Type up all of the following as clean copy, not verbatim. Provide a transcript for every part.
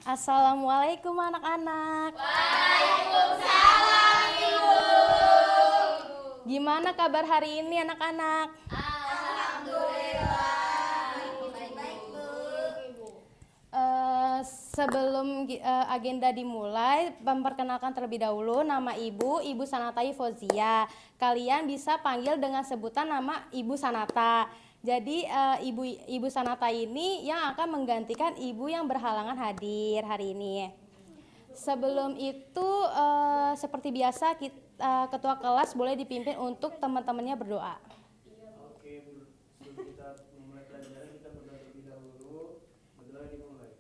Assalamualaikum anak-anak. Waalaikumsalam, Ibu. Gimana kabar hari ini anak-anak? Alhamdulillah. Baik-baik, Bu. Sebelum agenda dimulai, memperkenalkan terlebih dahulu nama Ibu Sanatai Fauzia. Kalian bisa panggil dengan sebutan nama Ibu Sanata. Jadi Ibu Sanata ini yang akan menggantikan Ibu yang berhalangan hadir hari ini. Sebelum itu seperti biasa ketua kelas boleh dipimpin untuk teman-temannya berdoa. Oke, sebelum kita memulai pelajaran kita berdoa terlebih dahulu. Berdoa dimulai.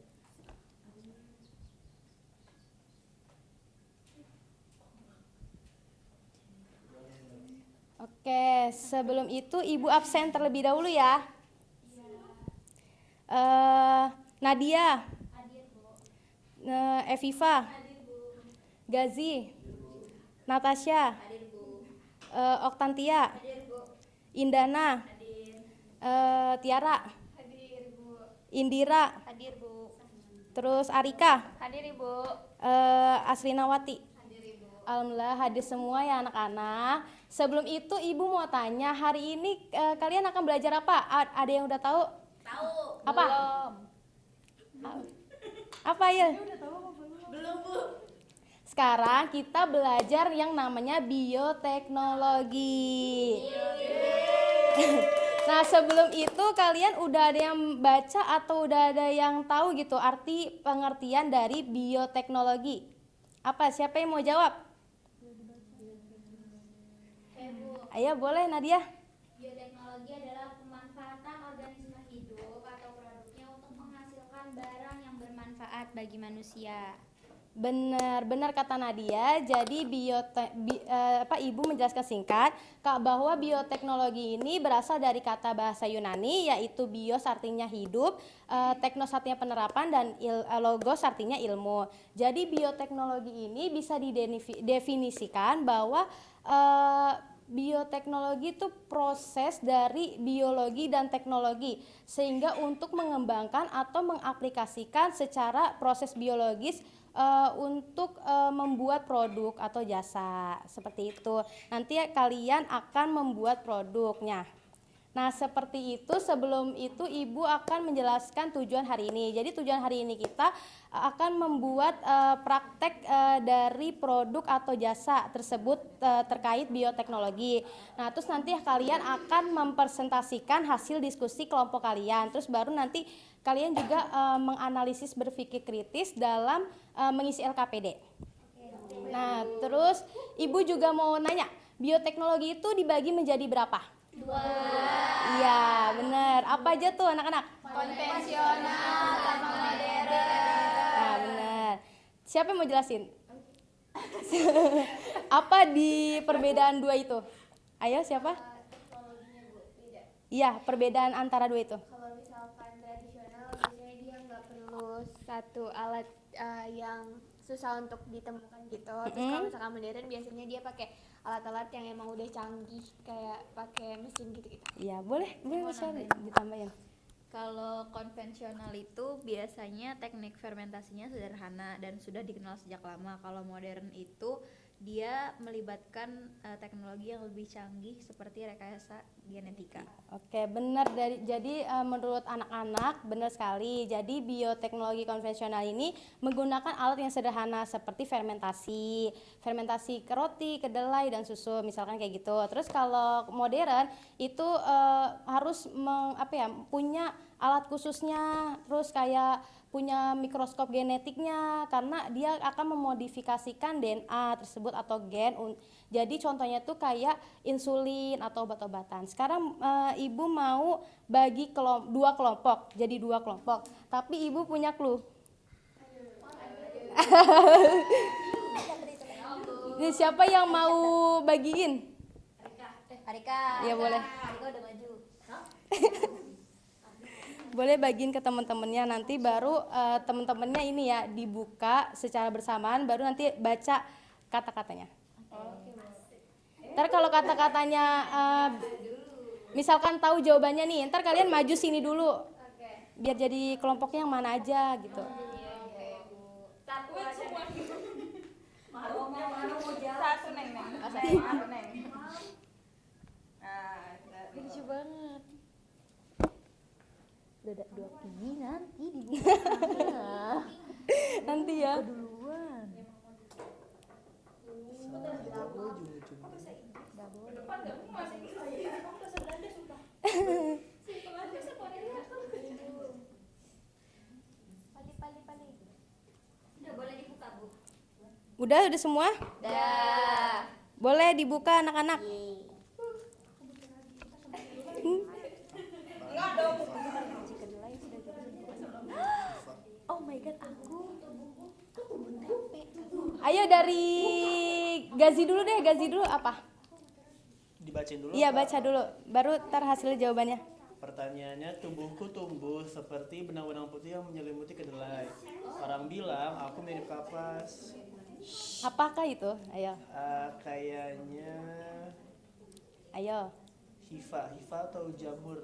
Oke, sebelum itu Ibu absen terlebih dahulu ya. Nadia, Eviva, Gazi, Natasha, Oktantia, Indana, Tiara, Indira, Hadir, Bu. terus Arika, Hadir, Ibu. Asrinawati. Alhamdulillah hadir semua ya anak-anak. Sebelum itu Ibu mau tanya, hari ini kalian akan belajar apa? Ada yang udah tahu? Tahu? Apa? Apa ya? Belum, Bu. Sekarang kita belajar yang namanya bioteknologi. Nah, sebelum itu kalian udah ada yang baca atau udah ada yang tahu gitu arti pengertian dari bioteknologi? Apa? Siapa yang mau jawab? Ayo boleh Nadia. Bioteknologi adalah pemanfaatan organisme hidup atau produknya untuk menghasilkan barang yang bermanfaat bagi manusia. Benar kata Nadia. Jadi Ibu menjelaskan singkat bahwa bioteknologi ini berasal dari kata bahasa Yunani yaitu bios artinya hidup, teknos artinya penerapan dan logos artinya ilmu. Jadi bioteknologi ini bisa didefinisikan bahwa bioteknologi itu proses dari biologi dan teknologi sehingga untuk mengembangkan atau mengaplikasikan secara proses biologis untuk membuat produk atau jasa seperti itu. Nanti kalian akan membuat produknya. Nah, seperti itu. Sebelum itu Ibu akan menjelaskan tujuan hari ini. Jadi tujuan hari ini kita akan membuat praktek dari produk atau jasa tersebut terkait bioteknologi. Nah, terus nanti kalian akan mempresentasikan hasil diskusi kelompok kalian. Terus baru nanti kalian juga menganalisis berpikir kritis dalam mengisi LKPD. Nah, terus Ibu juga mau nanya, bioteknologi itu dibagi menjadi berapa? 2. Iya, benar. Apa aja tuh anak-anak? Konvensional dan modern. Nah, benar. Siapa yang mau jelasin? Apa di perbedaan dua itu? Ayo, siapa? Teknologinya, Bu, tidak. Iya, perbedaan antara dua itu. Kalau misalkan tradisional biasanya dia nggak perlu satu alat yang susah untuk ditemukan gitu. Terus kalau misalkan modern biasanya dia pakai alat-alat yang emang udah canggih kayak pakai mesin gitu-gitu. Iya, boleh bisa ditambahin. Kalau konvensional itu biasanya teknik fermentasinya sederhana dan sudah dikenal sejak lama. Kalau modern itu dia melibatkan teknologi yang lebih canggih seperti rekayasa genetika. Oke, benar. Jadi menurut anak-anak benar sekali. Jadi bioteknologi konvensional ini menggunakan alat yang sederhana seperti fermentasi roti, kedelai dan susu, misalkan kayak gitu. Terus kalau modern itu harus punya alat khususnya, terus kayak punya mikroskop genetiknya karena dia akan memodifikasikan DNA tersebut atau gen. Jadi contohnya tuh kayak insulin atau obat-obatan. Sekarang Ibu mau bagi dua kelompok, jadi 2 kelompok. Tapi Ibu punya clue. Ini siapa yang mau bagiin? Arika. Ya boleh. Arika udah maju. Boleh bagiin ke teman-temannya, nanti baru teman-temannya ini ya dibuka secara bersamaan, baru nanti baca kata-katanya. Ntar kalau kata-katanya misalkan tahu jawabannya nih, ntar kalian maju sini dulu biar jadi kelompoknya yang mana aja gitu. Mau mau jawab. Satu neng. Satu neng. Nah, Lucu banget. Udah 2 gigi nanti dibuka. Nanti ya. Duluan. Pali. Udah boleh dibuka, Bu. Udah semua? Dah. Boleh dibuka anak-anak. Oh my god, aku Ayo dari Gazi dulu deh, Gazi dulu apa? Dibacain dulu. Iya, apa? baca dulu, baru ntar hasil jawabannya. Pertanyaannya, tubuhku tumbuh seperti benang-benang putih yang menyelimuti kedelai. Orang bilang aku mirip kapas. Apakah itu? Ayo, Kayaknya ayo. hifa atau jamur.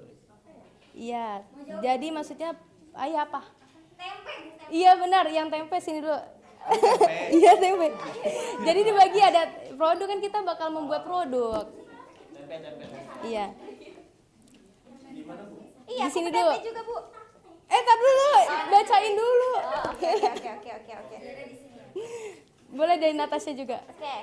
Iya, jadi maksudnya, ayo apa? Tempe. Iya benar, yang tempe sini dulu. Tempe. Iya tempe. Jadi dibagi ada produk kan kita bakal membuat produk. Tempe. Iya. Di mana, Bu? Di sini dulu. juga, Bu. Tar dulu, bacain dulu. Oke. Boleh dari Natasha juga. Oke.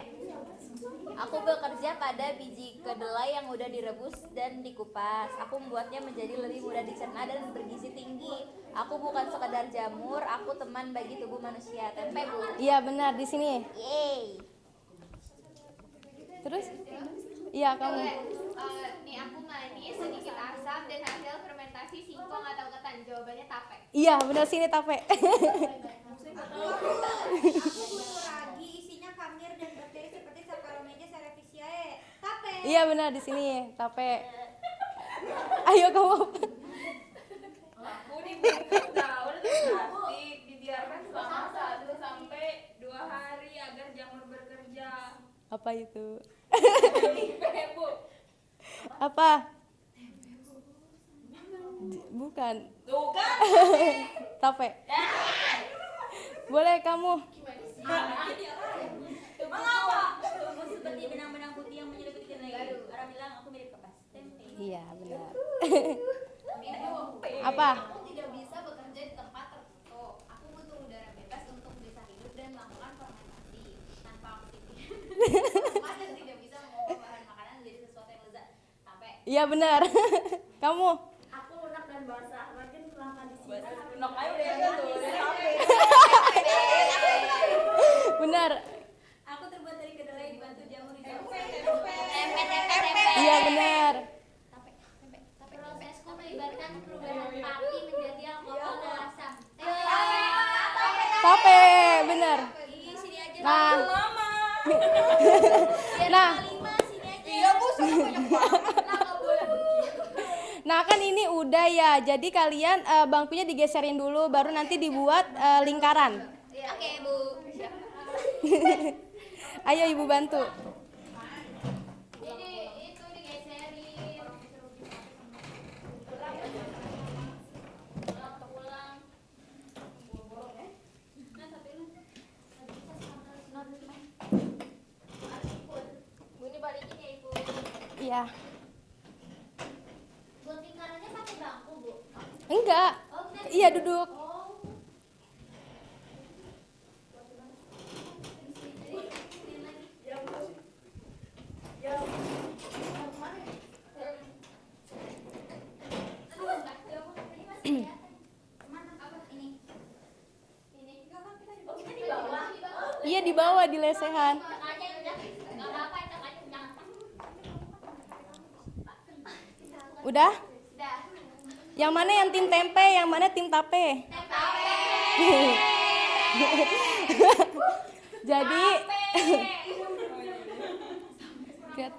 Aku bekerja pada biji kedelai yang udah direbus dan dikupas. Aku membuatnya menjadi lebih mudah dicerna dan bergizi tinggi. Aku bukan sekadar jamur, aku teman bagi tubuh manusia. Tempe, Bu. Iya benar di sini. Yeay. Terus? Iya kamu. Nih aku manis sedikit asam dan hasil fermentasi singkong atau ketan. Jawabannya tape. Iya benar sini tape. Aku butuh ragi isinya kamir dan bakteri seperti Saccharomyces cerevisiae. Tape. Iya benar di sini tape. Ayo kamu. aku dibungkus daun plastik, dibiarkan selama 1 sampai 2 hari agar jamur bekerja. Apa itu? Tempe, Bu. Apa? Bukan. Tuh kan. Tape. Boleh kamu. Tubuh seperti benang-benang putih yang menyelimuti kedelai. Orang bilang aku mirip kapas. Tempe. Iya benar. Apa? Aku tidak bisa bekerja di tempat tertutup. Aku butuh udara bebas untuk bisa hidup dan melakukan fermentasi tanpa oksigen. Maka tidak bisa mengubah bahan makanan menjadi sesuatu yang lezat. Tape. Iya benar. Kamu. Aku lunak dan basah. Rajin langkah di sini. Nok ayo deh tuh. Benar. Aku terbuat dari kedelai dibantu jamur hijau. Iya benar. Prosesku melibatkan perubahan api menjadi alkohol dan asam. Tape, benar. Ih, sini aja. Nah, Biar nah. 5 sini aja. Iya, Bu, soalnya banyak banget. Nah, nggak boleh begitu. Nah kan ini udah ya, jadi kalian bangkunya digeserin dulu, baru nanti dibuat lingkaran. Oke, Bu. Ayo ibu bantu. Ini itu digeserin. Ulang. Bu ini balikin ya Ibu. Iya. Buat lingkarannya pakai bangku, Bu. Enggak. Oh, benar. Iya duduk. Iya di bawah di lesehan. Tengahnya udah. Nggak apa-apa, tengahnya jangan. Udah? Yang mana yang tim tempe, yang mana tim tape? Jadi Lihat.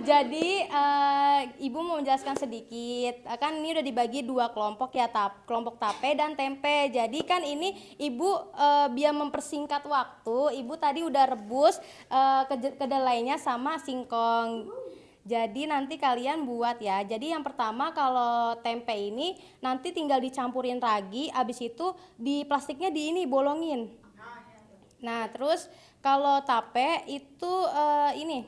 Jadi Ibu mau menjelaskan sedikit. Kan ini udah dibagi dua kelompok ya, kelompok tape dan tempe. Jadi kan ini Ibu biar mempersingkat waktu, Ibu tadi udah rebus kedelainya sama singkong. Jadi nanti kalian buat ya. Jadi yang pertama kalau tempe ini nanti tinggal dicampurin ragi, abis itu di plastiknya di ini bolongin. Nah terus kalau tape itu ini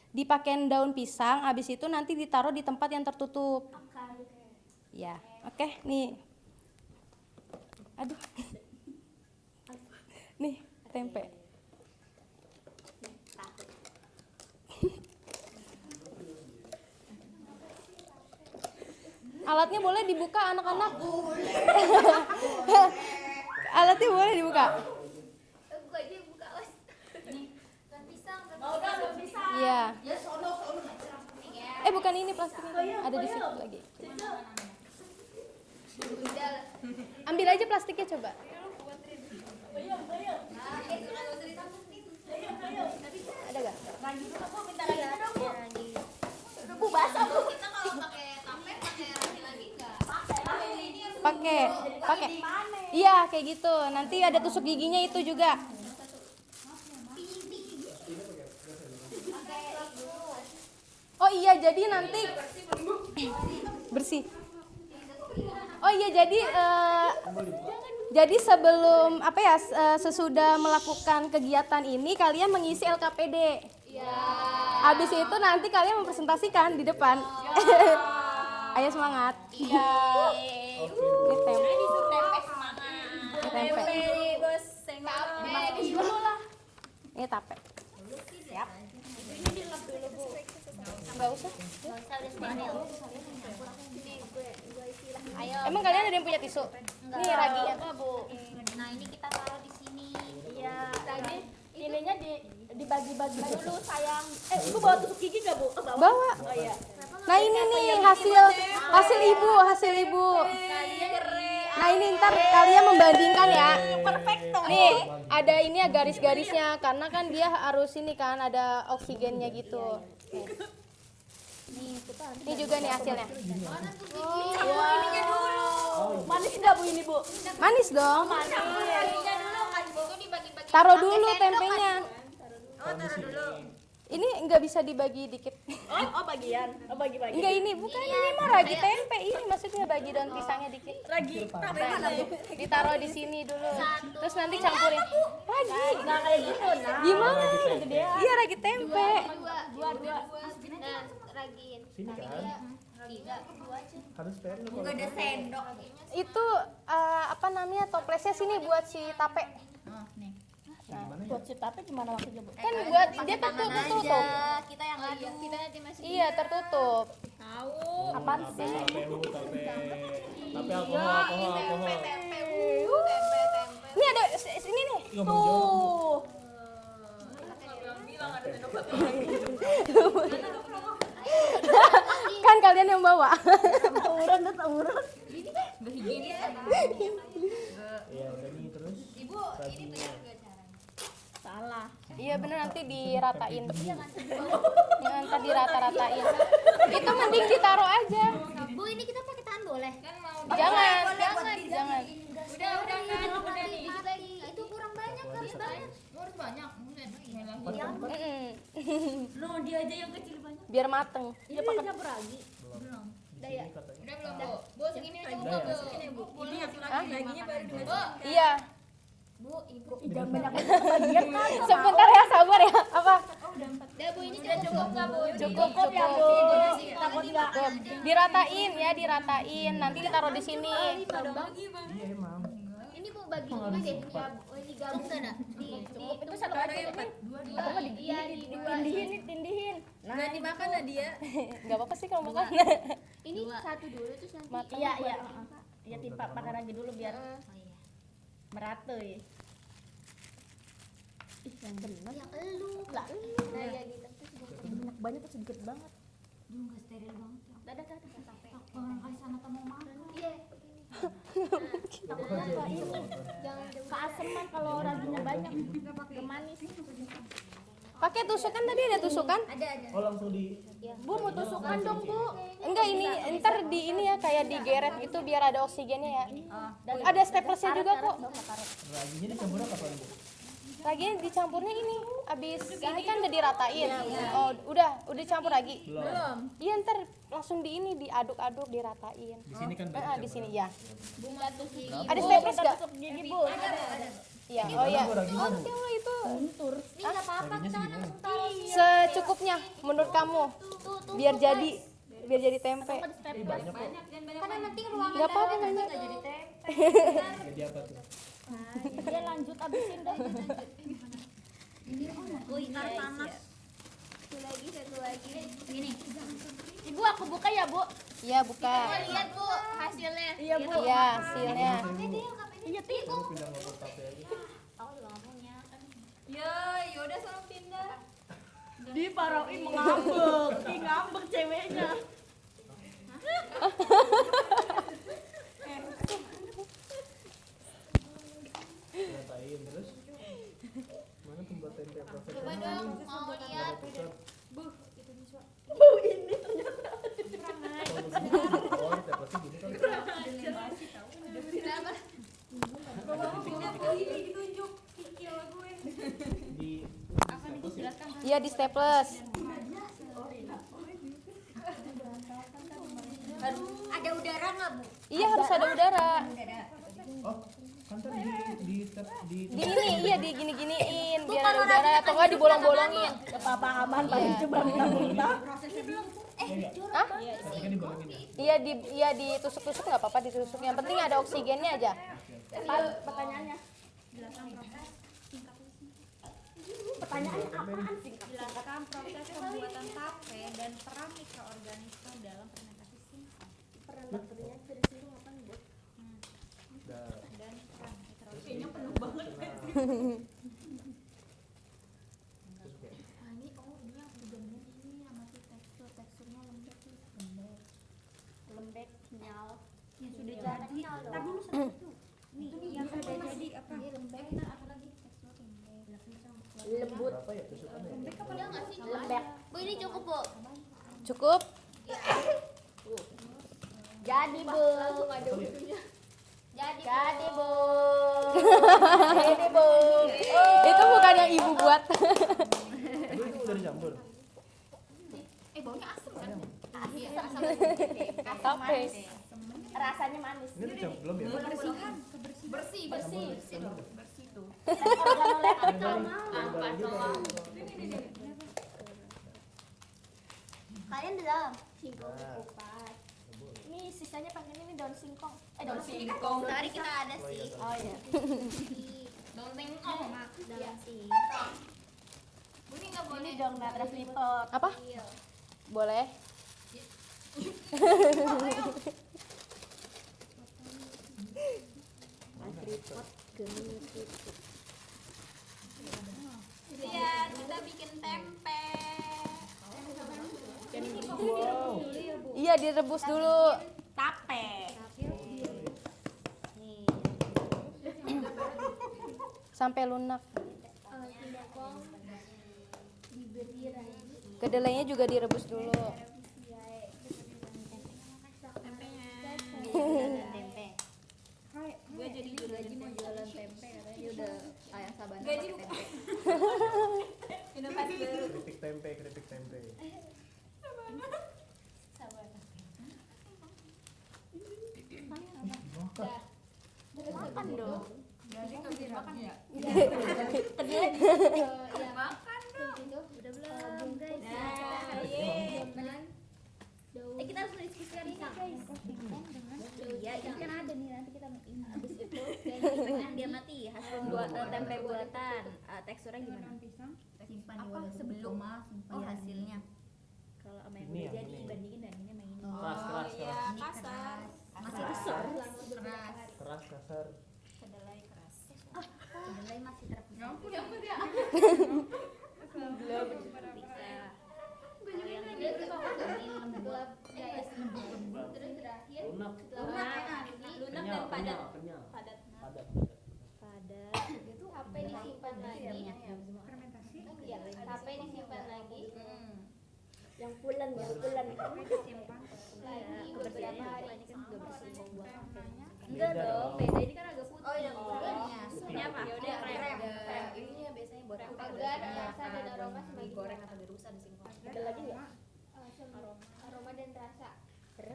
dipakein daun pisang, abis itu nanti ditaruh di tempat yang tertutup. Ya, oke, nih. Aduh. Nih, tempe. Alatnya boleh dibuka anak-anak. Alatnya boleh dibuka. Buka aja, buka os. Daun pisang, Mau dong, daun pisang. Iya. Bukan ini plastiknya. Ada di situ lagi. Ambil aja plastiknya coba. Ada gak? Ragi dulu, Bu. Minta ragi dong, Bu. Bu basah bu. Kita kalau pakai tape pakai ragi lagi nggak? Pakai. Iya, kayak gitu. Nanti ada tusuk giginya itu juga. Oh iya, jadi nanti bersih. Oh iya, jadi sebelum sesudah melakukan kegiatan ini kalian mengisi LKPD. Habis itu nanti kalian mempresentasikan di depan. Ayo semangat. Ini tempe. Ini tempe. Ini tape. Siap. Enggak usah. Emang kalian ada yang punya tisu? Nih raginya. Nah ini kita taruh di sini. Iya. Tadi ininya dibagi-bagi dulu, sayang. Ibu bawa tusuk gigi nggak, Bu? Bawa. Oh iya. Nah ini nih hasil ibu. Nah ini ntar kalian membandingkan ya. Perfecto. Nih ada ini ya garis-garisnya karena kan dia harus ini kan ada oksigennya gitu. Ini juga nih hasilnya. Ininya dulu. Manis nggak, Bu, ini, Bu? Manis dong. Ininya dulu kan, Bu. Itu dibagi-bagi. Taruh dulu tempenya. Oh, taruh dulu. Ini nggak bisa dibagi dikit. Oh, bagian. Oh, bagi-bagi. Enggak ini bukan ini mah ragi tempe ini maksudnya bagi daun pisangnya dikit. Ragi. Nah, ditaruh di sini dulu. Terus nanti campurin. Ragi. Nggak kayak gitu, nah. Gimana? Iya ragi tempe. Dua. Nah, ragiin. Sini kan. Tiga, dua aja. Harus steril. Nggak ada sendok. Itu toplesnya sini buat si tape. Buat si tape gimana maksudnya, Bu? Kan buat dia tertutup. Kita yang aduk. Kita nanti masukin. Iya tertutup. Apaan sih? Tapi alkohol. Ini ada ini nih. Tuh. Kan kalian yang bawa. Tawuran. Iya, udah nih terus. Ibu, ini benar gak caranya? Salah. Iya bener nanti diratain. Ntar dirata-ratain. Itu mending ditaruh aja. Bu, ini kita pakai tangan boleh? Kan mau. Jangan. Udah nih. Itu kurang banyak harus banyak. Harus banyak. Loh, dia aja yang kecil banyak. Biar mateng. Iya, pakai campur ragi. Udah ya? Udah belum, Bu? Bu, segini aja, Bu. Udah ya? Segini, Bu. Ini laki-laki laginya baru dimasukkan. Iya. Bu, ibu. Jangan banyak bagian kan. Sebentar ya, sabar ya. Apa? Udah, Bu, ini cukup nggak, Bu? Cukup ya, Bu. Takut nggak? Diratain ya, diratain. Nanti ditaruh di sini. Iya emang. Ini Bu bagi dua deh. Ya, Bu, ini gabung sana. Itu satu aja ya, Pak. Iya, di dua. Tindihin. Nggak dimakan Nadia. Nggak apa-apa sih kalau makan. Ini satu dulu terus nanti. Mateng. Iya. Ya timpa pakai ragi dulu biar merata ya. Yang benar. Yang elu. Lah, Nah, ya gitu. banyak tuh sedikit banget. Nggak steril banget. Dadah. Orang kasih sana mau makan. Iya. Jangan Keaseman kalau raginya banyak. Gak manis. Pakai tusukan tadi ada tusukan? ada. Oh langsung di Bu mau tusukan dong bu. Enggak, ini ntar di ini ya kayak digeret gitu biar ada oksigennya ya. Ada staplersnya juga kok. Raginya dicampur apa Bu? Raginya dicampurnya ini. Abis ini kan udah diratain. Oh, udah campur lagi. Belum. Iya, ntar langsung di ini diaduk-aduk diratain. Di sini kan Di sini ya. Ada Ada staples nggak? tusuk gigi bu. Iya, oh ya. Raginya Bu. Oh, itu Ini nggak apa-apa, kita kan langsung taruh. secukupnya menurut kamu. Biar jadi tempe. Banyak kok. Karena nanti ruangan Nggak apa-apa, dalam banyak. nggak jadi tempe. Jadi apa tuh? Dia lanjut abisin deh. Ikan panas. Satu lagi. Gini. Ibu aku buka ya bu. Iya, buka. Lihat Bu hasilnya. Iya bu. Iya, hasilnya. Iya tipu. Aku pindah ke kafe aja. Aku juga nggak punya. Ya, yaudah sono pindah. Di parahin ngambek. Ih ngambek ceweknya. Ratain terus. Mana pembuat tempe proses? Coba dong mau lihat. Bu ini ternyata. Oh, teplesnya gini kan. Kenapa? Di Iya, di staples. Ada udara nggak bu? Iya, harus ada udara. Oh, kan tadi di Di ini, iya di gini-giniin biar ada udara atau enggak dibolong-bolongin. Kepapahaman paling coba minta. Hah? Pasti kan dibolongin ya. Iya ditusuk-tusuk nggak apa-apa ditusuk. Yang penting ada oksigennya aja. Pertanyaannya. Pertanyaannya apaan sih? Jelaskan proses pembuatan tape dan peran mikroorganisme dalam fermentasi singkong. Bakterinya dari situ ngapain bu? Udah. Dan peran mikroorganisme. Kayaknya penuh banget. Nah, ini ini yang bedanya ini sama si teksturnya lembek tuh. Lembek, kenyal. Yang sudah jadi. Tar dulu satu. Nih, yang sudah jadi apa? Lembek, nah apa lagi tekstur lembek. Lembut. Berapa ya tusukannya? Iya nggak sih? Lembek. Bu ini cukup bu. Cukup? Jadi bu. Langsung ada ujungnya. Jadi bu. Jadi bu. Itu bukan yang ibu buat. Itu udah dicampur. baunya asem kan? Asam. Tape. Rasanya manis. Ini dicampur belum ya? Bersih tuh. Organoleptika mau. Kalian di dalam. Singkong Nah. dikupas. Ini sisanya pakainya ini daun singkong. Daun Singkong. Tadi kita ada Oh iya. sih. Oh iya. Daun bengkong. Iya. Singkong. Bu ini nggak boleh. Ini daun matras lipat. Apa? Boleh. Lihat kita bikin tempe. Wow. Iya, direbus dulu. Tape. Sampai lunak. Kedelainya juga direbus dulu. Tempe. Gue jadi gaji mau jualan tempe katanya dia udah ayam sabana Gaji pakai bukan. tempe. Inovasi baru. Keripik tempe. Makan dong. Makan ya? Makan dong. Udah belum guys? Nah, Kita harus mendiskusikan ini guys. Iya, ini kan ada nih nanti kita matiin. Habis itu pengen dia mati hasil buat tempe buatan. Teksturnya gimana? simpan apa sebelum hasilnya. Kalau sama yang Ini udah yang jadi ini. bandingin dan ini sama yang ini. Keras. Ini kasar. Masih Kasar. keras. Keras kasar. Kedelai keras. Kedelai masih terpisah. Bisa. Kalau yang ini lembut. Terus terakhir Lunak. Lunak dan padat. Kenyal. Padat. Padat. Padat. itu HP disimpan lagi. Fermentasi. Iya, HP disimpan lagi. yang pulen Lagi beberapa hari Enggak dong, beda ini kan agak putih. Oh, iya, bukan. Ini apa? Ya udah, krem. Ini ya biasanya buat agar rasa dan aroma semakin digoreng atau dirusak disimpan. ada lagi nggak aroma dan rasa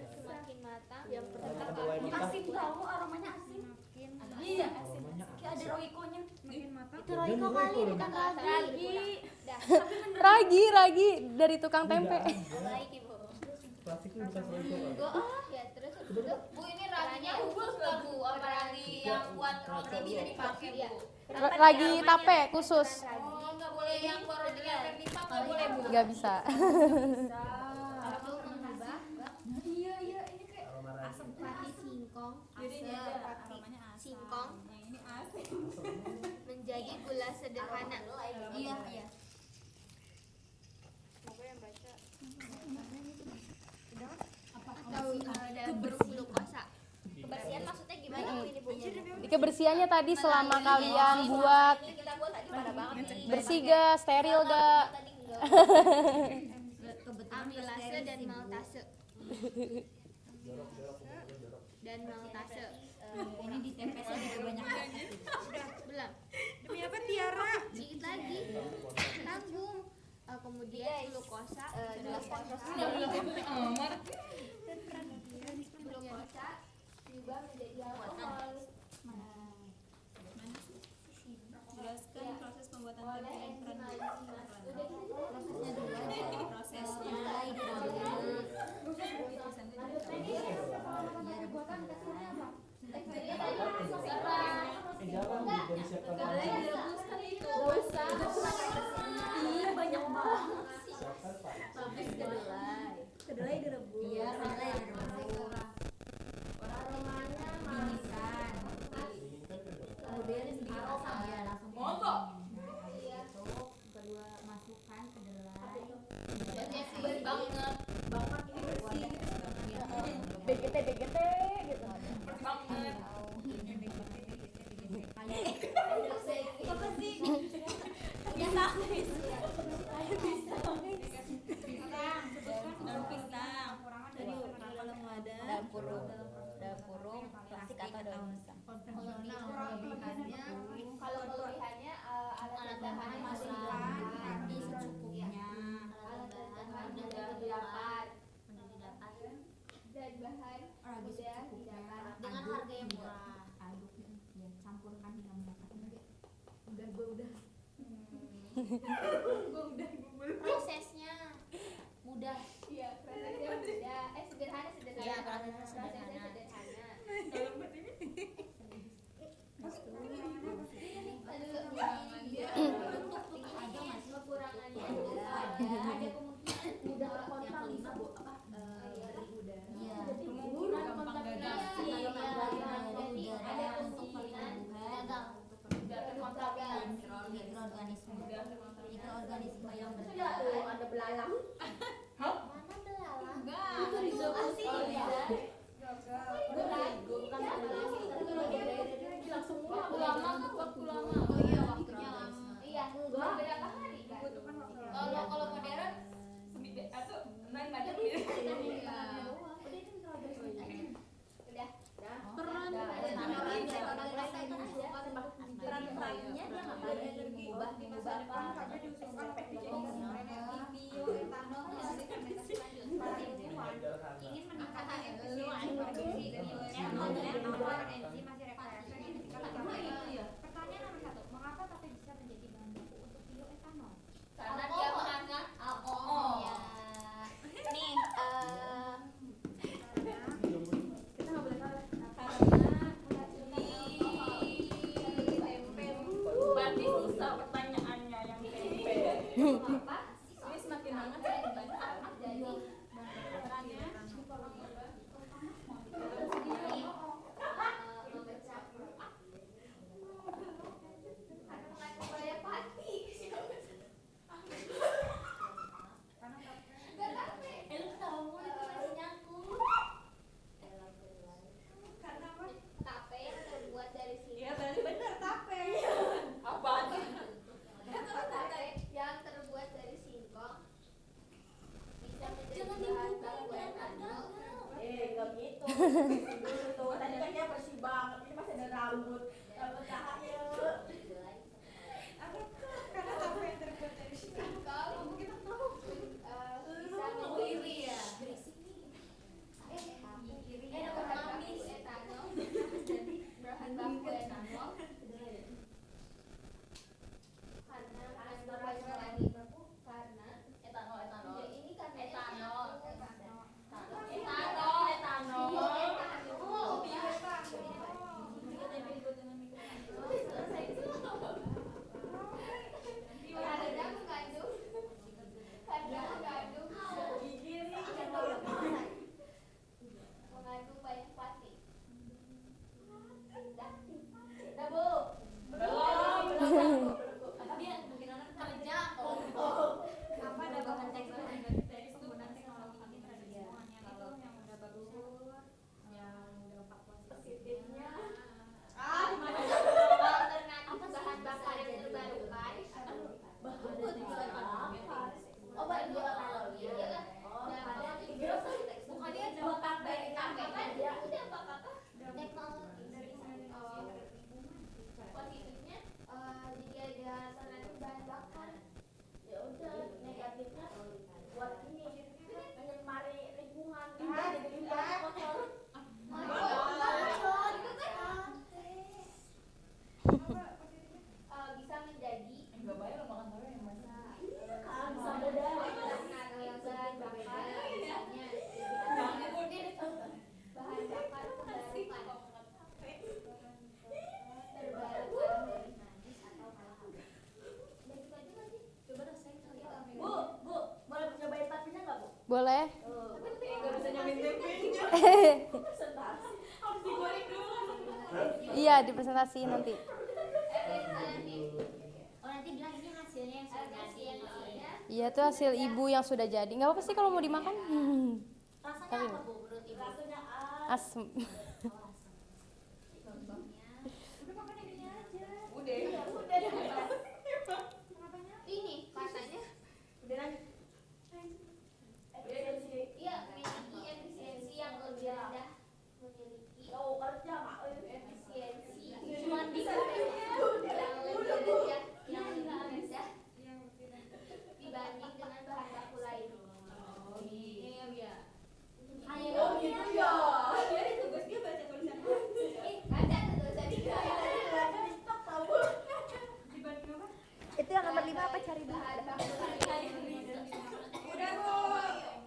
semakin matang. yang Karena kedelai mentah. Asin tahu aromanya asin. Iya, asin. Kayak ada roiko-nya. Itu roiko kali bukan ragi. Ragi dari tukang tempe. Baik, Ibu. Plastik itu bukan selingkuh. Ya terus Bu, ini raginya unggul nggak, Bu? Apa ragi yang buat roti bisa dipakai, Bu? Ragi tape khusus. Oh, nggak boleh yang roti yang pipa, nggak boleh, Bu? Nggak bisa. atau mengubah Iya, ini kayak Aroma ragi. pati singkong singkong ini asin. menjadi gula sederhana. Iya. Atau dapur glukosa. Kebersihan maksudnya gimana ini, Bu? Kebersihannya tadi selama kalian buat Ini kita buat tadi pada banget nih. bersih gak, steril gak? Tadi enggak. Amilase dan maltase. Ini di tempesnya juga banyak. Belum. Demi apa, Tiara? Dikit lagi. Tanggung. Kemudian glukosa. Jelaskan prosesnya dari Glukosa diubah menjadi alkohol. Jelaskan proses pembuatan Oleh tempe enzim dan prosesnya prosesnya Jangan dari siapkan banyak banget. siapkan Pak. Kedelai direbus. Iya, kedelai direbus. aromanya Dinginkan. Dinginkan ke dalam. Kemudian sedikit asam ya, langsung itu kedua masukkan kedelai. bersih banget. BGT gitu Apa sih? Daun pisang. Tadi kalau mau ada daun purung, plastik atau daun pisang. Kalau kelebihannya alat bahan Masukkan nanti secukupnya. alat bahan sudah didapat dan bahan sudah didapat Dengan harga yang murah. Aduk ya, campurkan hingga mendapatkan. prosesnya Mudah. iya prosesnya mudah sederhana Iya, prosesnya prosesnya sederhana. kekurangannya Ada kemungkinan mudah yang kontak kelima, Bu, apa? Iya. kemungkinan kontak Gagasi, Jadi ada untuk kemungkinan pertumbuhan, mikroorganisme yang ada belalang mana belalang itu rizopasi ya. waktu lama Oh iya, waktunya lama. iya beberapa hari kan Kalau modern peran perannya dia ngapain? Mengubah apa? Ingin meningkatkan efisiensi produksi Pertanyaan nomor 1, mengapa tape bisa menjadi bahan baku untuk bioetanol? karena dia mengandung alkohol Ya. Nih, berarti susah pertanyaannya yang tempe ini semakin hangat saya dibaca jadi memecah kayak pati lu tahu mulai masih nyangkut. tape yang terbuat dari sini iya tadi bener tape apaan tape yang terbuat dari boleh cobain tapinya nggak Bu? Boleh. Nggak bisa nyamain tempenya. Presentasi. Harus digoreng dulu. Iya, dipresentasiin nanti. Oh nanti bilang ini hasilnya yang sudah jadi. Iya, itu hasil ibu yang sudah jadi. Nggak apa-apa sih kalau mau dimakan. Rasanya Tapi apa Bu menurut Ibu? Rasanya asem. Ini katanya udah lanjut. Efisiensi. iya memiliki efisiensi yang lebih rendah, memiliki Oh, kerja Mak. efisiensi cuman bisa yang lebih rendah dibanding dengan bahan baku lain. Iya iya. Oh gitu ya. Dia tugas dia baca tulisan. Baca tuh tulisan dia. TikTok tahu. Dibanding apa? Itu yang nomor 5 apa cari dulu? Bahan baku lain. Udah Bu.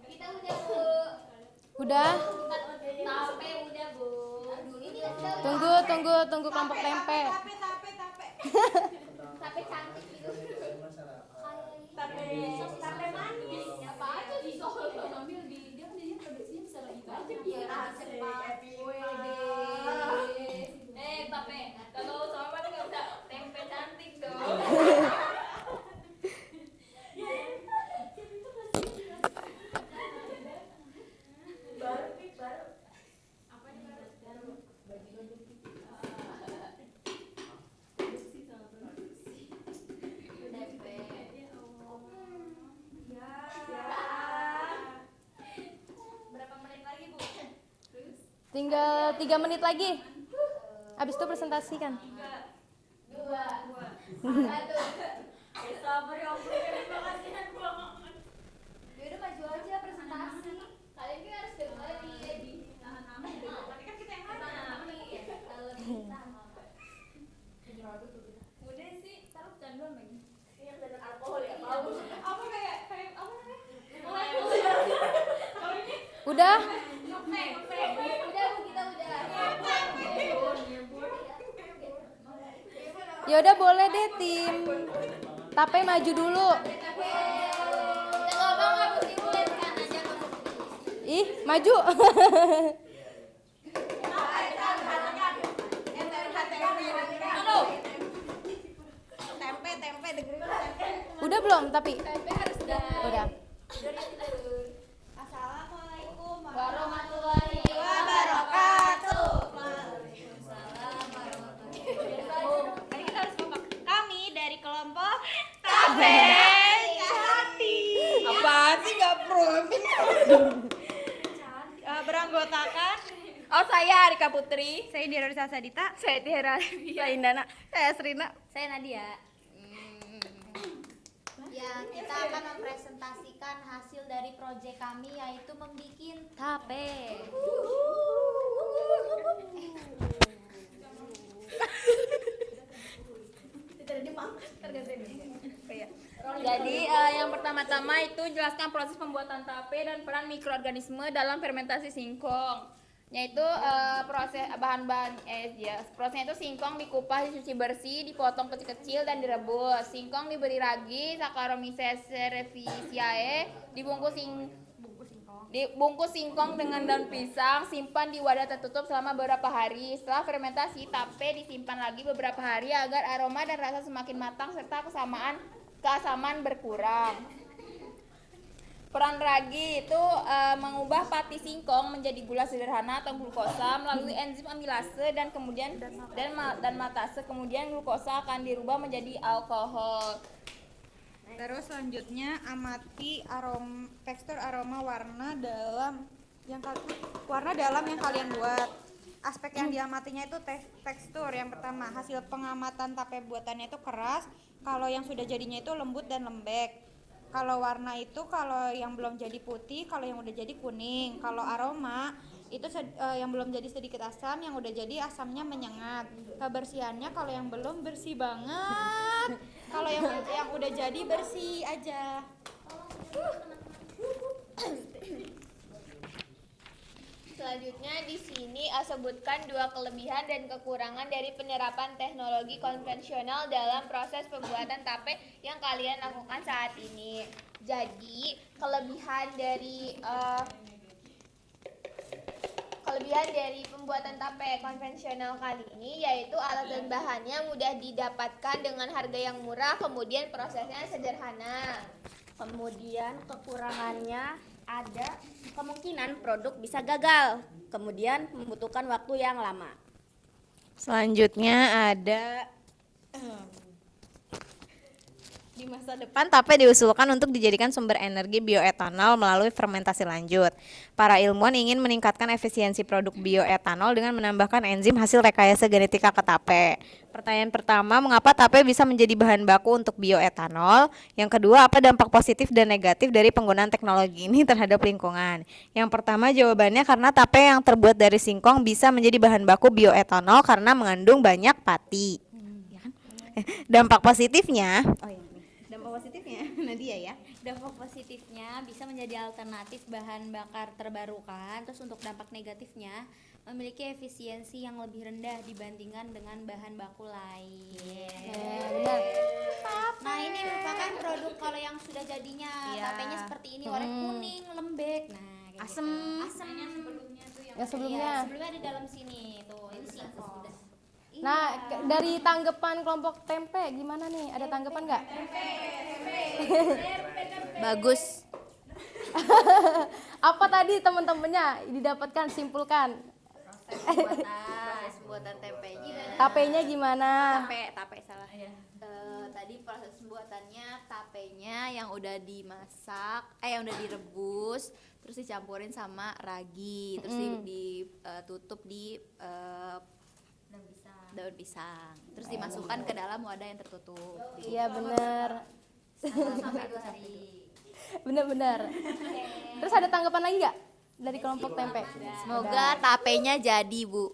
Kita udah Bu. Udah? Tape udah Bu. Ini udah Tunggu kelompok tempe. tape cantik gitu. Tape manis. Apa aja di Solo. Tape. Kalau sama nggak usah tempe cantik dong. Baru. Apa nih baru? Berapa menit lagi Bu? Tinggal 3 menit lagi. Habis itu presentasikan. Dua. Sabar ya ampun, terima kasih banget. Yaudah maju aja presentasi. Kalian kan harus dengerin. Tapi kan kita yang mana? Udah sih, taruh canduan lagi. Yang dengan alkohol ya, tahu. Apa kayak apa namanya? Kalau ini Udah? ngepe. Udah Bu, kita udah. Ya udah boleh deh tim. Tape maju dulu. Kita ngomong nggak mesti mulai sekarang aja masuk. Ih, maju. Tempe dengerin tempe. Udah belum tapi? Udah. Assalamualaikum Warahmatullahi wabarakatuh. Tadi kita harus kompak. Kami dari kelompok Tape Hati. apaan sih nggak profi? Beranggotakan saya Arika Putri, saya Dira Risa Sadita, saya Tiara, saya Indana, saya Srina, saya Nadia. Ya, kita akan mempresentasikan hasil dari proyek kami yaitu membuat tape. Jadi yang pertama-tama itu jelaskan proses pembuatan tape dan peran mikroorganisme dalam fermentasi singkong. Yaitu proses prosesnya itu singkong dikupas, dicuci bersih, dipotong kecil-kecil dan direbus. Singkong diberi ragi Saccharomyces cerevisiae, dibungkus singkong dengan daun pisang, simpan di wadah tertutup selama beberapa hari. Setelah fermentasi, tape disimpan lagi beberapa hari agar aroma dan rasa semakin matang serta keasaman berkurang. Peran ragi itu mengubah pati singkong menjadi gula sederhana atau glukosa melalui enzim amilase dan kemudian dan matase. Kemudian glukosa akan dirubah menjadi alkohol. Terus selanjutnya amati tekstur aroma warna dalam yang kalian buat. Aspek yang diamatinya itu tekstur. Yang pertama, hasil pengamatan tape buatannya itu keras, kalau yang sudah jadinya itu lembut dan lembek. Kalau warna itu kalau yang belum jadi putih, kalau yang udah jadi kuning. Kalau aroma itu yang belum jadi sedikit asam, yang udah jadi asamnya menyengat. Kebersihannya kalau yang belum bersih banget, Kalau yang udah jadi bersih aja. Selanjutnya di sini sebutkan 2 kelebihan dan kekurangan dari penerapan teknologi konvensional dalam proses pembuatan tape yang kalian lakukan saat ini. Jadi, kelebihan dari pembuatan tape konvensional kali ini yaitu alat dan bahannya mudah didapatkan dengan harga yang murah, kemudian prosesnya sederhana. Kemudian kekurangannya ada kemungkinan produk bisa gagal, kemudian membutuhkan waktu yang lama. Selanjutnya ada di masa depan tape diusulkan untuk dijadikan sumber energi bioetanol melalui fermentasi lanjut. Para ilmuwan ingin meningkatkan efisiensi produk bioetanol dengan menambahkan enzim hasil rekayasa genetika ke tape. Pertanyaan pertama, mengapa tape bisa menjadi bahan baku untuk bioetanol? Yang kedua, apa dampak positif dan negatif dari penggunaan teknologi ini terhadap lingkungan? Yang pertama, jawabannya karena tape yang terbuat dari singkong bisa menjadi bahan baku bioetanol karena mengandung banyak pati. Ya kan? Dampak positifnya, dampak positifnya Nadia ya. Dampak positifnya bisa menjadi alternatif bahan bakar terbarukan. Terus untuk dampak negatifnya memiliki efisiensi yang lebih rendah dibandingkan dengan bahan baku lain. Benar. Nah, ini merupakan produk kalau yang sudah jadinya tapenya seperti ini, warna kuning, lembek. Nah, kayak Asem. gitu. Asemnya sebelumnya tuh yang Yang sebelumnya. Iya, sebelumnya di dalam sini tuh. Ini singkong. Nah, dari tanggapan kelompok tempe gimana nih? Ada tanggapan nggak? Bagus. Apa tadi teman-temannya didapatkan, simpulkan? Proses pembuatan tempenya. Tapenya gimana? Tape salah ya. Tadi proses pembuatannya tapenya yang udah dimasak, yang udah direbus, terus dicampurin sama ragi, terus ditutup di daun pisang, terus dimasukkan ke dalam wadah yang tertutup. Iya benar. Sampai 2 hari. Benar-benar. Terus ada tanggapan lagi nggak dari kelompok tempe? Semoga tapenya jadi, Bu.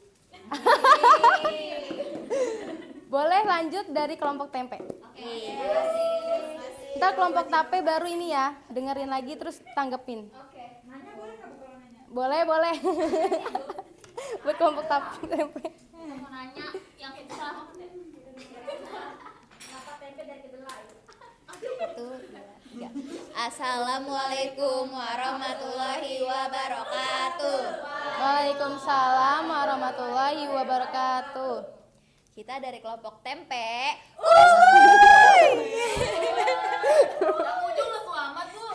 Boleh lanjut dari kelompok tempe. Ntar kelompok tape baru ini ya, dengerin lagi terus tanggepin. Boleh. Buat kelompok tempe. Mau nanya yang susah. Kenapa tempe dari kedelai? Assalamualaikum warahmatullahi wabarakatuh. Waalaikumsalam warahmatullahi wabarakatuh. Kita dari kelompok tempe. Yang ujung lu selamat, Bu.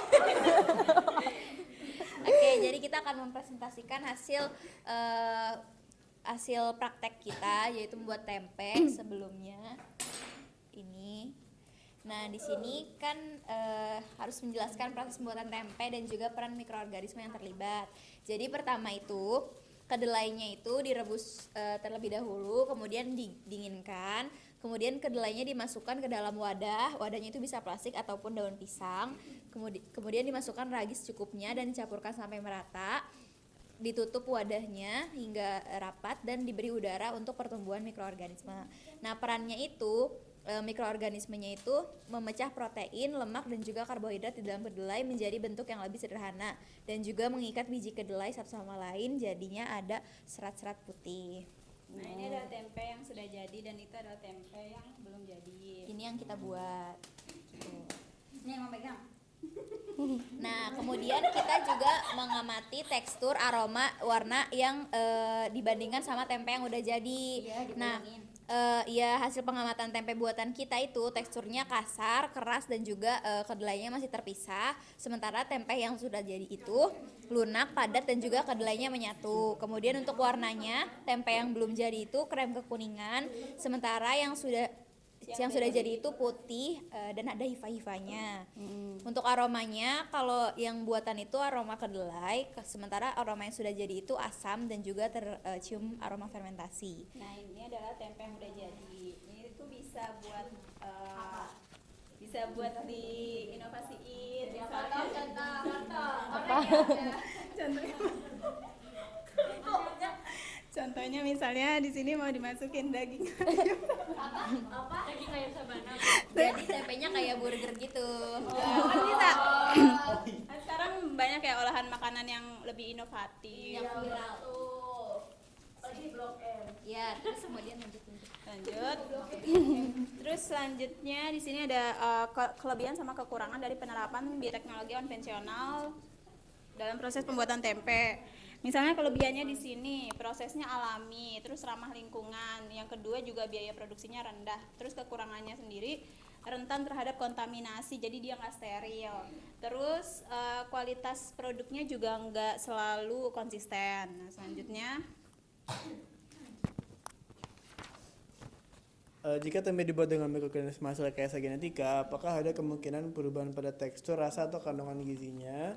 Oke, jadi kita akan mempresentasikan hasil praktek kita, yaitu membuat tempe sebelumnya ini. Nah, di sini kan harus menjelaskan proses pembuatan tempe dan juga peran mikroorganisme yang terlibat. Jadi pertama itu kedelainya itu direbus terlebih dahulu, kemudian didinginkan, kemudian kedelainya dimasukkan ke dalam wadahnya itu bisa plastik ataupun daun pisang, kemudian dimasukkan ragi secukupnya dan dicampurkan sampai merata, ditutup wadahnya hingga rapat dan diberi udara untuk pertumbuhan mikroorganisme. Nah, perannya itu mikroorganismenya itu memecah protein, lemak dan juga karbohidrat di dalam kedelai menjadi bentuk yang lebih sederhana dan juga mengikat biji kedelai satu sama lain, jadinya ada serat-serat putih. Nah, ini adalah tempe yang sudah jadi dan itu adalah tempe yang belum jadi. Ini yang kita buat. Gitu. Ini yang memegang. Nah, kemudian kita juga mengamati tekstur, aroma, warna yang dibandingkan sama tempe yang udah jadi. Nah, hasil pengamatan tempe buatan kita itu teksturnya kasar, keras dan juga kedelainya masih terpisah. Sementara tempe yang sudah jadi itu lunak, padat dan juga kedelainya menyatu. Kemudian untuk warnanya, tempe yang belum jadi itu krem kekuningan, sementara yang sudah jadi itu putih dan ada hifa-hifanya. Untuk aromanya, kalau yang buatan itu aroma kedelai, sementara aroma yang sudah jadi itu asam dan juga tercium aroma fermentasi. Nah, ini adalah tempe yang udah jadi. Ini tuh bisa buat diinovasiin. Contohnya misalnya di sini mau dimasukin daging. Daging ayam sabana. Jadi tempenya kayak burger gitu. Kan bisa. Kan sekarang banyak ya olahan makanan yang lebih inovatif. Yang viral tuh. Lagi di Blok M. Ya, terus kemudian lanjut. Lanjut. Terus selanjutnya di sini ada kelebihan sama kekurangan dari penerapan bioteknologi konvensional dalam proses pembuatan tempe. Misalnya kelebihannya di sini prosesnya alami, terus ramah lingkungan. Yang kedua juga biaya produksinya rendah. Terus kekurangannya sendiri rentan terhadap kontaminasi, jadi dia nggak steril. Terus kualitas produknya juga nggak selalu konsisten. Nah, selanjutnya Jika tempe dibuat dengan mikroorganisme hasil rekayasa genetika, apakah ada kemungkinan perubahan pada tekstur, rasa, atau kandungan gizinya?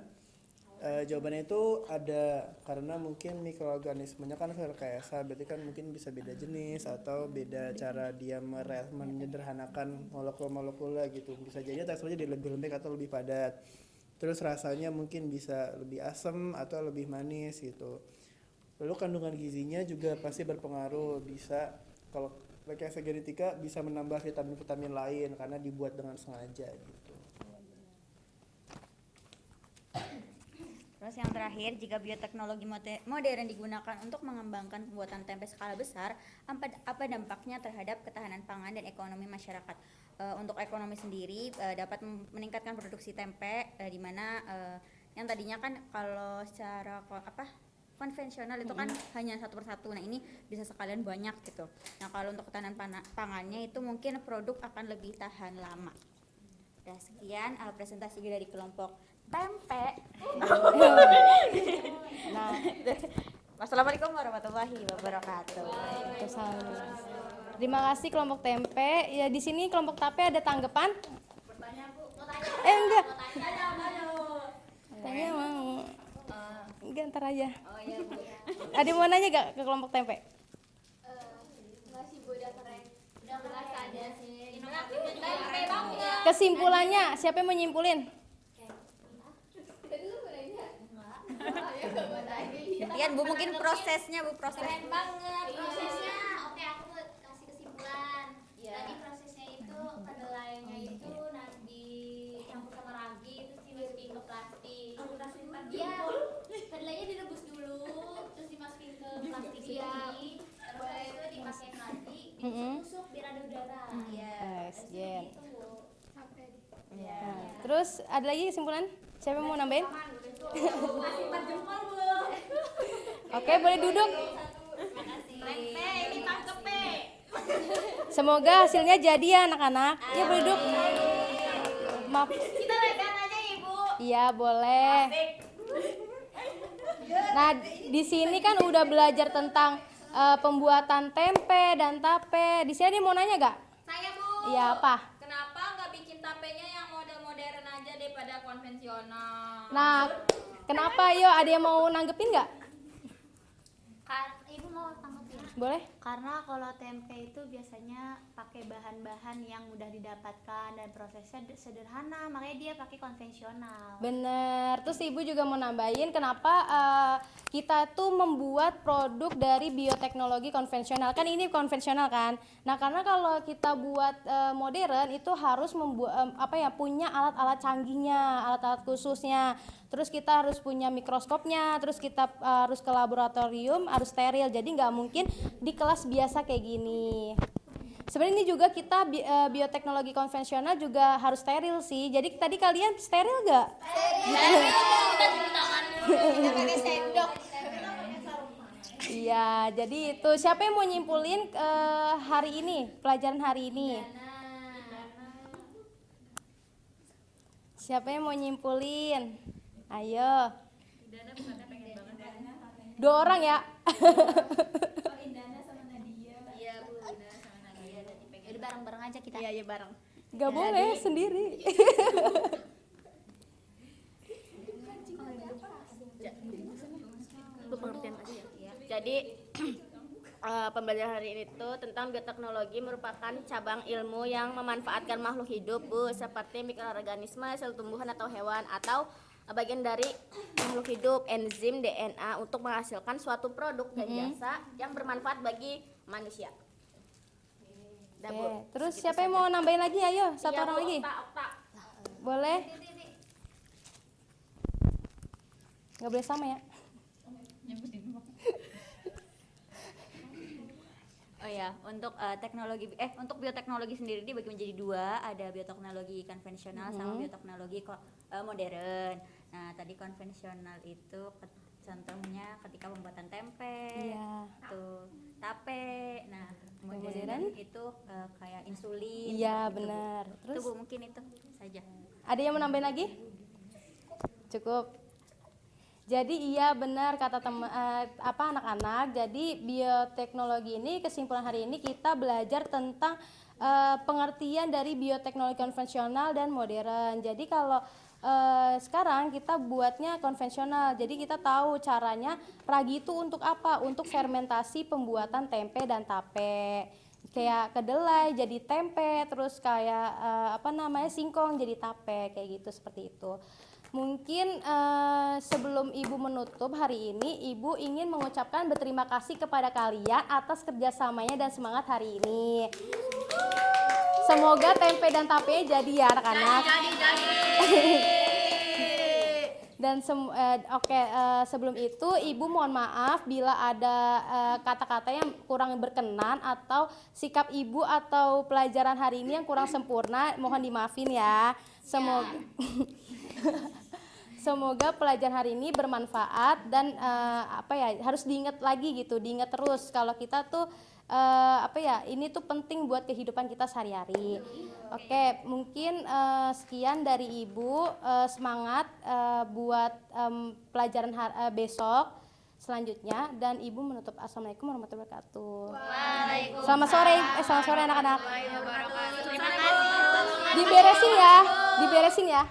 Jawabannya itu ada, karena mungkin mikroorganismenya kan hasil rekayasa, berarti kan mungkin bisa beda jenis atau beda cara dia menyederhanakan molekul-molekulnya gitu. Bisa jadi teksturnya jadi lebih lembek atau lebih padat. Terus rasanya mungkin bisa lebih asam atau lebih manis gitu. Lalu kandungan gizinya juga pasti berpengaruh, bisa kalau rekayasa genetika bisa menambah vitamin-vitamin lain karena dibuat dengan sengaja gitu. Terus yang terakhir, jika bioteknologi modern digunakan untuk mengembangkan pembuatan tempe skala besar, apa dampaknya terhadap ketahanan pangan dan ekonomi masyarakat? Untuk ekonomi sendiri dapat meningkatkan produksi tempe, di mana yang tadinya kan kalau secara konvensional itu kan hanya satu persatu. Nah, ini bisa sekalian banyak gitu. Nah, kalau untuk ketahanan pangannya itu mungkin produk akan lebih tahan lama. Udah sekian presentasi dari kelompok tempe. Nah, wassalamualaikum warahmatullahi wabarakatuh. Terima kasih kelompok tempe. Ya di sini kelompok tape ada tanggapan? Bertanya Bu, mau tanya. Enggak. Tanya. Tanya mau. Enggak, ntar aja. Oh iya Bu. Ada yang mau nanya gak ke kelompok tempe? Enggak sih Bu, udah keren. Udah kelas aja sih. Inovatifnya juga tempe banget. Kesimpulannya, siapa yang mau nyimpulin? Gantian Bu, mungkin prosesnya Bu, proses. Keren banget. Prosesnya, oke aku mau kasih kesimpulan. Tadi prosesnya itu kedelainya itu dicampur sama ragi terus dimasukin ke plastik. Iya, kedelainya direbus dulu terus dimasukin ke plastik ini. Terus itu dipakai lagi, ditusuk biar ada udara. Yes, Jen. Sampai Terus ada lagi kesimpulan? Siapa yang mau nambahin? Masih 4 jempol Bu. Oke, boleh duduk. Tempe, ini tangkepe. Semoga hasilnya jadi ya anak-anak. Ya boleh duduk. Maaf. Kita rekan aja Ibu. Iya boleh. Nah di sini kan udah belajar tentang pembuatan tempe dan tape. Di sini ada yang mau nanya gak? Saya Bu. Iya apa? Kenapa nggak bikin tapenya yang model modern aja daripada konvensional? Nah kenapa? Yo ada yang mau nanggepin gak? Ibu mau tanggepin? Boleh? Karena kalau tempe itu biasanya pakai bahan-bahan yang mudah didapatkan dan prosesnya sederhana, makanya dia pakai konvensional. Bener. Terus ibu juga mau nambahin kenapa kita tuh membuat produk dari bioteknologi konvensional. Kan ini konvensional kan. Nah karena kalau kita buat modern itu harus membuat punya alat-alat canggihnya, alat-alat khususnya. Terus kita harus punya mikroskopnya, terus kita harus ke laboratorium, harus steril. Jadi nggak mungkin di kelas biasa kayak gini. Sebenarnya ini juga kita bioteknologi konvensional juga harus steril sih. Jadi tadi kalian steril nggak? Kita cuci tangan dulu. Kita pakai sendok. Iya, jadi itu siapa yang mau nyimpulin hari ini, pelajaran hari ini? Siapa yang mau nyimpulin? Ayo. 2 orang ya? Iya Bu, Indana sama Nadia dan dipegang. Jadi bareng-bareng aja kita. Iya, bareng. Gak boleh sendiri. Jadi pembelajaran hari ini tuh tentang bioteknologi merupakan cabang ilmu yang memanfaatkan makhluk hidup Bu, seperti mikroorganisme, sel tumbuhan atau hewan, atau bagian dari makhluk hidup, enzim, DNA untuk menghasilkan suatu produk dan jasa yang bermanfaat bagi manusia. Udah, Bu. Oke, terus Segitu siapa yang saja. mau nambahin lagi? Ayo, satu Iya, orang Bu, lagi. Okta. Boleh? Nggak boleh sama ya? Oh ya, untuk untuk bioteknologi sendiri dibagi menjadi dua, ada bioteknologi konvensional sama bioteknologi modern. Nah, tadi konvensional itu contohnya ketika pembuatan tempe, Iya. tuh tape. Nah, modern itu kayak insulin. Iya, gitu, Bu. benar. Itu Terus Bu, mungkin itu saja. ada yang mau nambahin lagi? Cukup. Jadi iya benar kata anak-anak. Jadi bioteknologi ini, kesimpulan hari ini kita belajar tentang pengertian dari bioteknologi konvensional dan modern. Jadi kalau sekarang kita buatnya konvensional. Jadi kita tahu caranya ragi itu untuk apa? Untuk fermentasi pembuatan tempe dan tape. Kayak kedelai jadi tempe, terus kayak singkong jadi tape, kayak gitu, seperti itu. Mungkin sebelum Ibu menutup hari ini, Ibu ingin mengucapkan berterima kasih kepada kalian atas kerjasamanya dan semangat hari ini. Semoga tempe dan tape jadi ya anak-anak. Dan sebelum itu Ibu mohon maaf bila ada kata-kata yang kurang berkenan atau sikap Ibu atau pelajaran hari ini yang kurang sempurna, mohon dimaafin ya. Semoga pelajaran hari ini bermanfaat dan harus diingat lagi gitu, diingat terus kalau kita tuh ini tuh penting buat kehidupan kita sehari-hari. Oke, mungkin sekian dari Ibu, semangat buat pelajaran besok selanjutnya, dan Ibu menutup. Assalamualaikum warahmatullahi wabarakatuh. Selamat sore anak-anak. Diberesin ya.